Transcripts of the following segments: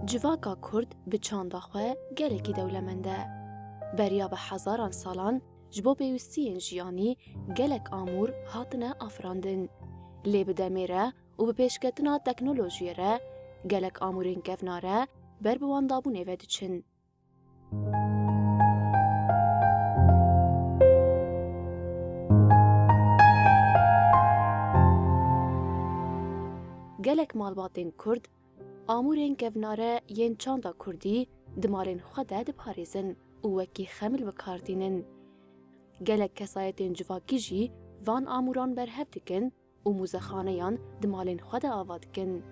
Civaka Kurd bi çanda xwe gelekî dewlemend e. Beriya bi hezaran salan ji bo pêwîstiyên jiyanî gelek amûr hatine afirandin. Lê bi demê re û bi pêşketina teknolojiyê re gelek amûrên kevnar e ber bi wan dabûnê ve diçin. Gelek malbatên Kurd amûrên kevnare yên çanda Kurdî di malên xwe de diparêzin û wekî xemil bikardînin. Gelek kesayetên civakî jî van amûran berhev dikin û mûzexaneyan di malên xwe de ava dikin.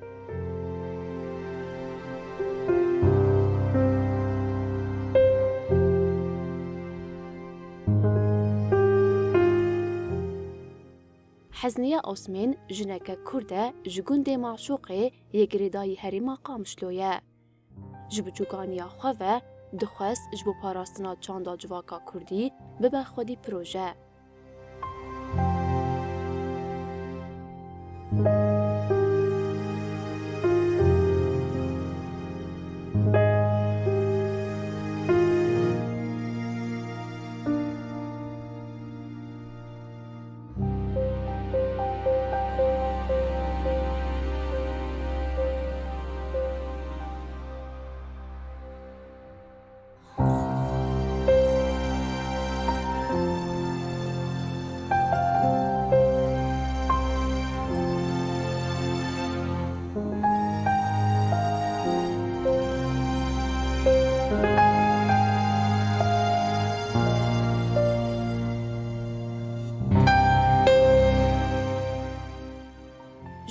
Hezniya Osmên jineke Kurd e ji gundê Maşûqê yê girêdayî herêma Qamişlo ye. Ji biçûkaniya xwe ve dixwest ji bo parastina çanda civaka Kurdî bibe xwedî proje.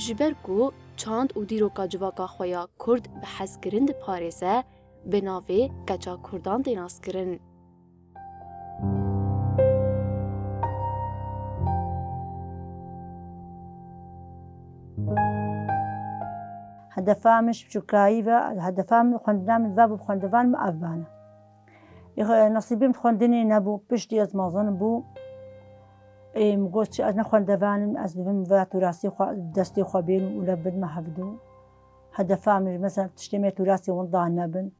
Ji ber ku çand û dîroka civaka xwe ya Kurd bi hezkirin diparêze, bi navê Keça Kurdan tên naskirin. هدفا مش بچووکایی و هدفا من خوندنا من و خوندوان من افبانه. نصیبیم خوندنی نبود پشتی از مازن بود. مگوست چه از نخوندوانم از دفعه و تراسی دستی خوابین و لبد محبدو. هدفا مش مثلا تشتمي تراسی وندان نبن.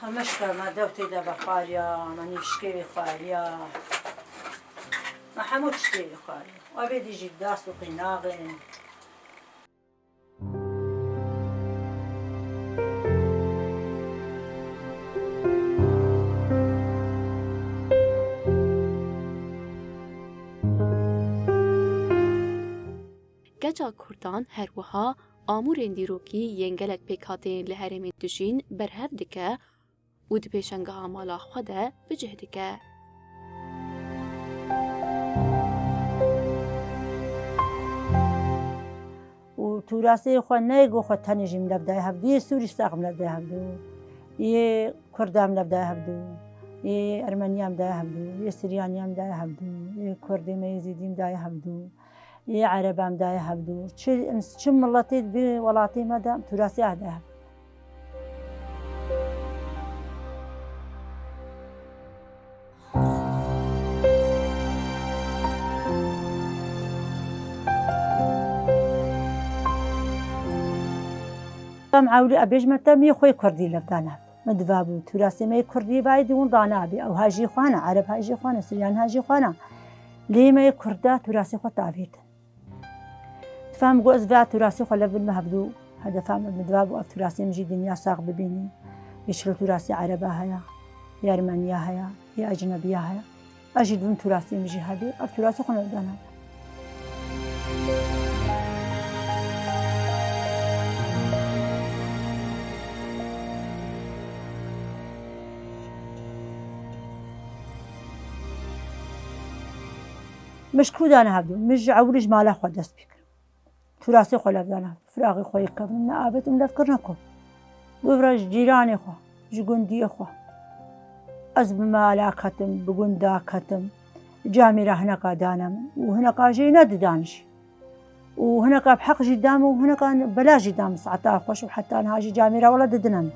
همش ما دوتي دا بخاريا ما نشكي خاريا ما حمود شكي خاريا وابد يجي داس وقناغن Keça Kurdan her wiha amûrên dîrokî yên gelek pêkhateyên li herêmê dijîn berhev dike û di pêşengeha mala xwe de bicih dike. و تراسی خو نیگو خو تنیجیم لبدای هفدو یه سوری ساقم لبدای هفدو یه کردام لبدای هفدو یه ارمنیام لبدای هفدو یه سریانیام لبدای هفدو یه کردی میزیدیم لبدای هفدو یه عربام لبدای هفدو چه ملتی بی ولاتی مدام تراسی لبدای هفدو معاولي أبيج متى مي خوي كردي لبدانا مدفابو تراثي مي كردي بايدي وندانا أبي أو هاجي خوانا عرب هاجي خوانا سريان هاجي خوانا ليه مي كردا تراثي خو تعبيت تفهم جوز فا تراثي خو لبن مهبدو هذا فهم مدفابو أو تراثي مجي دنيا ساق ببيني يشرو تراثي عربا هيا يا أرمنيا هيا يا أجنبية هيا أجد من تراثي مجي هذي أو تراثي خو لبدانا مش كودانا هبدو مش عولج مالا خو دست بكر تراثي خو لبدانا فراغي خو يكبن نابت ملفكر نكو بفرج جيراني خو جوندي خو أزب مالا كتم بقندا كتم جامرة هنا قادانم وهنا قاجي ند دانش وهنا بحق جدام وهنا كان بلا جدام ساعتها خوش وحتى أنا هاجي جامرة ولا ددنم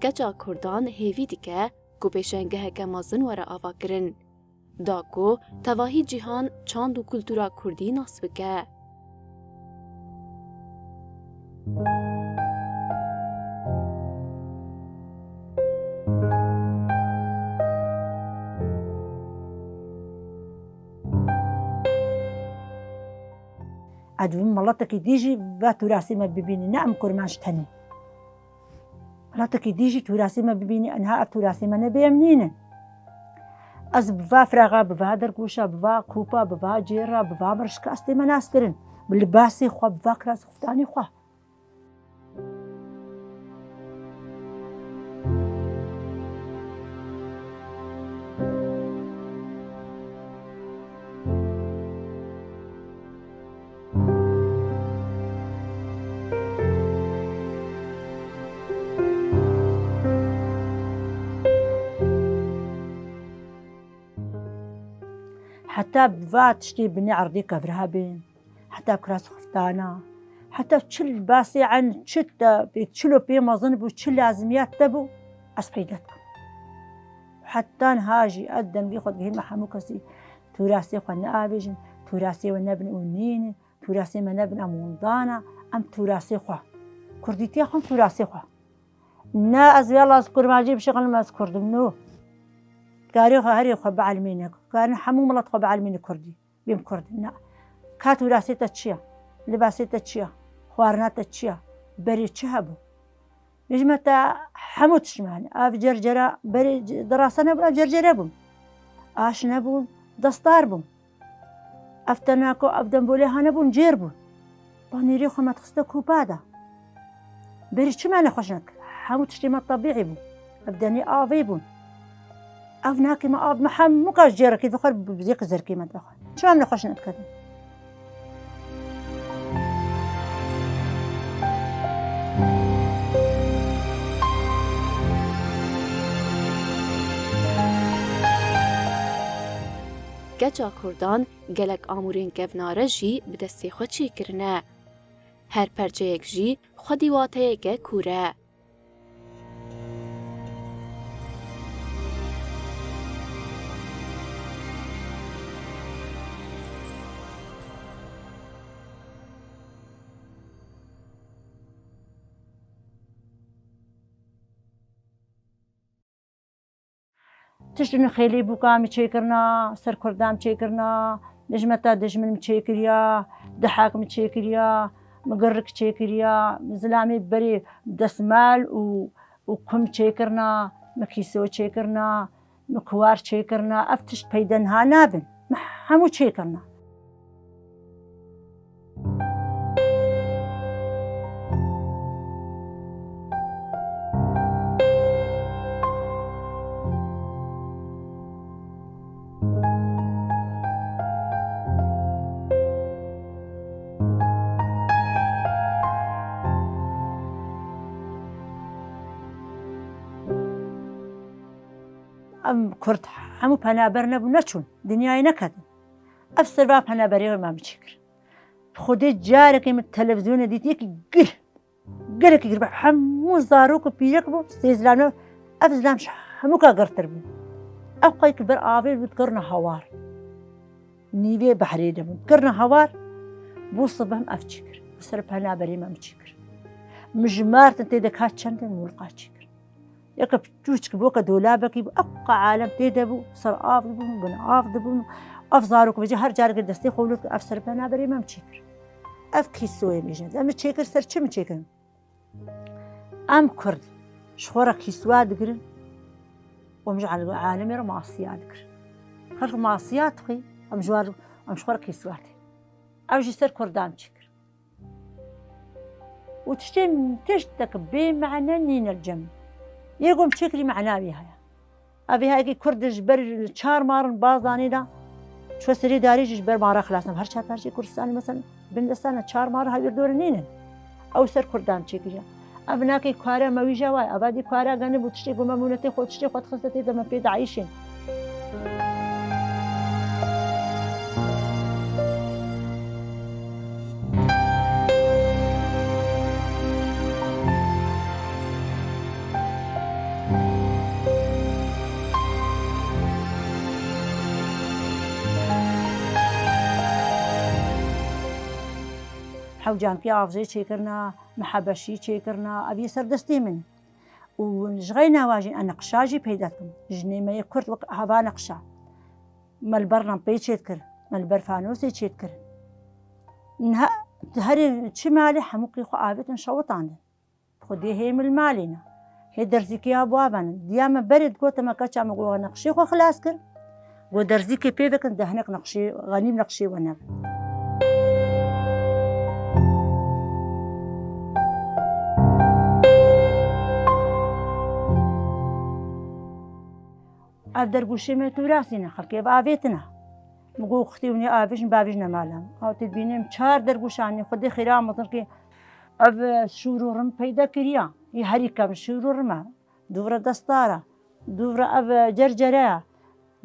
کچا کردان هیوی دیکه کو پیشنگه که مازن وره آوا کرن. دا کو تواهی جیهان چاند و کلتورا کردی نصب که. ادوم ملاتك ديجي بتراثي ما ببيني نعم كرماش تاني ملاتك ديجي تراثي ما ببيني انها تراثي ما نبي منين از بفا فراغا بفا درقوشا بفا كوبا بفا جيرا بفا مرشكا استي مناسكرن باللباسي خوا بفا كراس خفتاني خوا حتى بفات تشتي بني عرضي كفرها بين حتى كراس خفتانا حتى تشل باسي عن تشتا بتشلو بي ما ظنبو تشل لازميات تبو أسبيدتكم حتى نهاجي أدم بيخد جهين محمو كسي تراسي خوانا آبيجن تراسي ونبن أونين تراسي منبن أموندانا أم تراسي خوا كرديتي خون تراسي خوا نا أزوي الله أذكر ما أجيب شغل ما أذكر دمنو قاريخ هري خو بعلمينك قارن حمو ملط خو بعلمين كردي بيم كردي نا كاتو راسيتا تشيا لباسيتا تشيا خوارناتا تشيا بري تشهبو نجمتا حمو تشمعني اف جرجرة بري دراسة نبو جرجرة بوم اش نبون دستار بوم افتناكو افدنبولي هانبون جيربون بانيري خو ما تخستا كوبادا بري تشمعني خوشنك حمو تشتيما طبيعي بوم افداني آفي بوم أفناكي ما أف محم مكاش جيركي دخل بزيق زركي ما دخل شو عم نخش نتكلم کچا کردان گلک آمورین گفناره جی بدستی خود چی کرنه. هر پرچه یک جی خودی واته که کوره. تشتن خیلی بوکامی چه کرنا سر کردام چه کرنا نجمتا دجمن چه کریا دحاک چه کریا مقرك چه کریا زلامی بری دسمال و کم چه کرنا مکیسو چه کرنا مکوار چه کرنا افتش پیدن ها نابن همو چه کرنا ام كرت همو پنابر نبو نچون دنیای نکدن افسر با پنابری ما بچکر خودی جارکی من تلویزیون دیدی که گل که گربه همو زاروک و پیرک بو استیزلانو افزلامش همو که گرتر بو افقای که بر آویل بود کرنا هوار نیوی بحری دمون کرنا هوار بو صبح هم افچکر بسر پنابری ما بچکر مجمارتن تیدک ها چندن ملقا چکر ياك بتوشك بوكا دولابك أبقى عالم تيدبو صار آفضبون بن آفضبون أفزارك بيجي هر جارك دستي خولك أفسر بنا بري ما مشيكر أفكي سوي ميجن أم تشيكر سر شو مشيكر أم كرد شخورك كيسوا دقرن ومجعل العالم يرى معصيات دقر خلق معصيات خي أم جوار أم شخورك كيسواتي أوجي سر كردان مشيكر وتشتم تشتك بمعنى نين الجنب يقوم بشكل معنوي هاي أبي هاي كرد جبر شهر مارن بازاني دا شو سري داري جبر مارا خلاصنا بهر شهر برشي كردستان مثلا بندستان شهر مارا هاي بردورنين أو سر كردان شكل أبناكي كارا ما ويجواي أبادي كارا جانب وتشتي قوم مونتي خود تشتي خود خصتي دم في عايشين حوجانکی ئاڤزەی چێکردنا محەبەشی چێکردنا ئەبی سەردەستی من و ژغەی ناواژین ئەنەقشاژی پەیدا دەکەم ژنێمەیە کورد وەک هەوا نەقشا مەلبەر ڕەمپەی چێت کرد مەلبەر فانۆسی چێت کرد هەرێ چ مالی هەمووی خۆ ئاوێتن شەوەتاندن خۆ دێ هەیە مالینە هێ دەرزیکیا بوابانن دیامە بەرێت گۆتەمەکە چامە گۆ نەقشی خۆ خلاص کرد بۆ دەرزیکێ پێ دەکەن دەهنێک نەقشی غەنیم نەقشی وەنەب ئەف دەرگوشێمە توراسینە خەڵکێ ئاوێتنە مگۆ خوتیونی ئاویژن باویژ نەمالام ئەوتە بینێم چار دەرگوشانی خودی خێرامەتنکە ئەف شور و ڕم پەیدا کردیا هی هەری کەم شور و ڕمە دوورە دەستارە دوورە ئەف جەرجەرەیە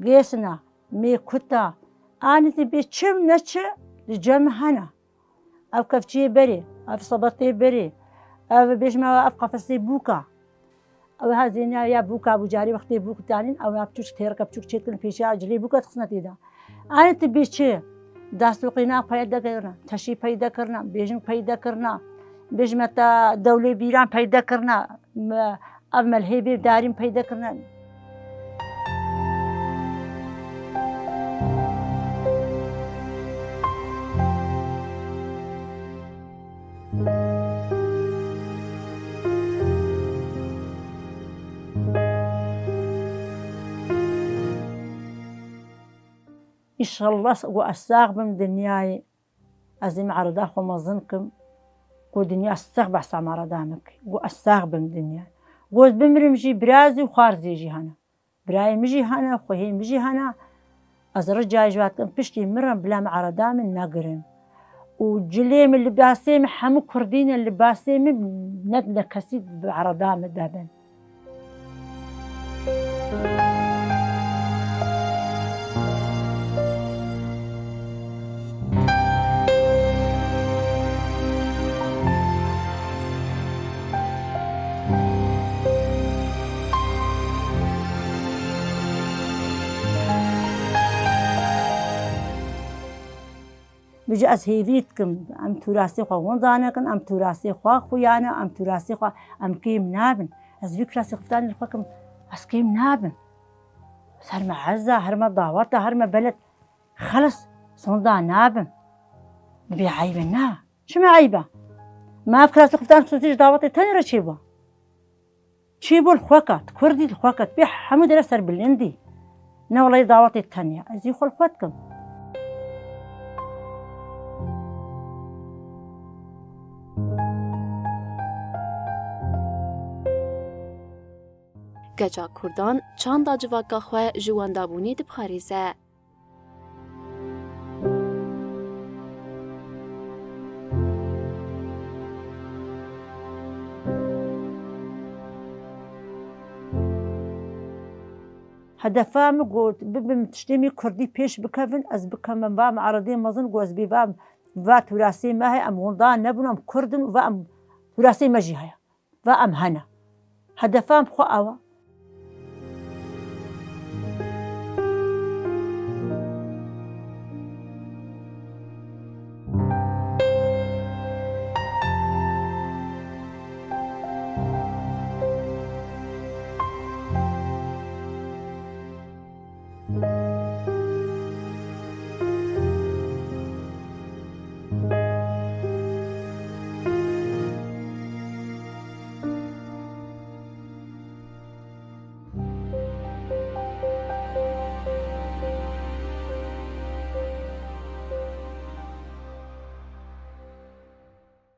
گێسنە مێ کوتە ئانتی بێ چم نەچە جەمە هەنە ئەف کەفچیە بەرێ ئەف سەبەتێ بەرێ ئەف بێژمەوە ئەف قەفەسێ بووکە ئەو هەزیێنیا یا بووکە بوجاری وەختێ بووکتانین ئەو پچوش تێرەکە بچوک چێتکن پێشیا جلێ بووکە خستنەتیدا ئاەتی بێ چێ داستوقینا پەیدەکردن تەشی پەیدەکردن بێژنگ پەیدەکردنا بێژمەتە دەولێ بیران پەیدەکردنا ئەف مەلهەی بێ داریم پەیدەکردن ئیشەڵڵا گۆ ئەساغ بم دنیای ئەزیم عەرەدا خۆ مەزنکم گۆ دنیا سەغ بەسا مەڕەدامەکەی گۆ ئەساغ بم دنیا گۆز بمرمژی برازی و خوارزێژی هەنە برای مژی هەنە خۆهی مژی هەنە ئەزڕە جایژواتکەم پشتی مرم بلام عەرەدا من نەگرن و جلێ من لباسێ من هەموو کوردینە لباسێ من نەک لە کەسی عەرەدا من دەبن بجی ئەس هێویتکم ئەم توراسی خوا وەندانەکەن ئەم توراسی خوا خویانە ئەم توراسی خوا ئەم کێم نابن ئەس وی کراسی خفتانی خۆکم ئەس کێم نابن هەرمە عەزا هەرمە داوەتە هەرمە بەلد خەلس سۆندا نابن بێ عەیبە نا چمە عەیبە ماف کراسی خفتان سوتیش داوەتی تەنێرە چێ بووە چێ بۆ خۆکات کوردی خۆکات بێ هەموو دەرە سەر بلێندی نەوەڵی داوەتی تەنیا ئەزی خۆل خۆتکم گەجا کوردان چاندا civaka xwe ji wendabûnê dipxarîze. هەدەفا من گوت ببم تشتێمی کوردی پێش بکەون ئەس بکەمە بام عەرەدەی مەزن گۆزبی بام ڤا توراسی مە هەیە ئەم وەندان نەبوون ئەم کوردن و ئەم توراسی مەژی هەیە ڤا ئەم هەنە هەدەفام خۆ ئەوە